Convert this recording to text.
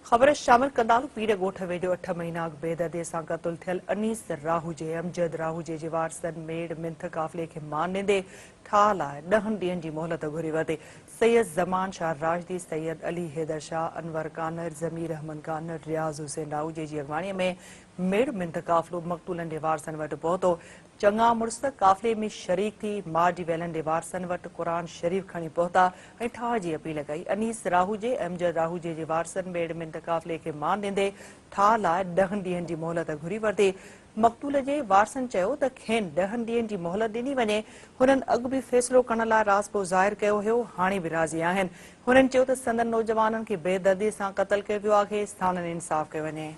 खबर शामिल कंदालू पीर गोठ वेझो 8 महीना अॻु बेदर्दीअ सां क़तल थियल अनीस राहूजे अमजद राहूजे जे वारसनि मेड़ मिंथ काफ़िले खे मान ॾींदे ठाह लाइ 10 ॾींहनि जी मोहलत घुरी वरिती। सैयद ज़मान शाह राशदी, सैयद अली हैदर शाह, अनवर कानर, ज़मीर अहमद कानर, रियाज़ हुसैन राहूजे जी अॻवानीअ में मेड़ मिंथ काफ़िलो मक़तूलनि जे वारसनि वटि पहुतो। चङा मुड़ुस काफ़िले में शरीक थी माउ जी वेलनि जे वारसनि वटि क़ुरान शरीफ़ खणी पहुता ऐं ठाह जी अपील कई। अनीस राहूजे अमजद राहूजे जे वारसनि मेड़ मिंथ काफ़िले खे मान ॾींदे ठाह लाइ 10 ॾींहनि जी मोहलत घुरी वरिती। मक़तूल जे वारसनि चयो त खेनि 10 ॾींहनि जी मोहलत ॾिनी वञे। हुननि अॻु बि फ़ैसिलो करण लाइ राज़िपो ज़ाहिरु कयो हुयो, हाणे बि राज़ी आहिनि। हुननि चयो त संदनि नौजवाननि खे बेदर्दीअ सां क़तल कयो वियो आहे, स्थाननि इंसाफ़ कयो वञे।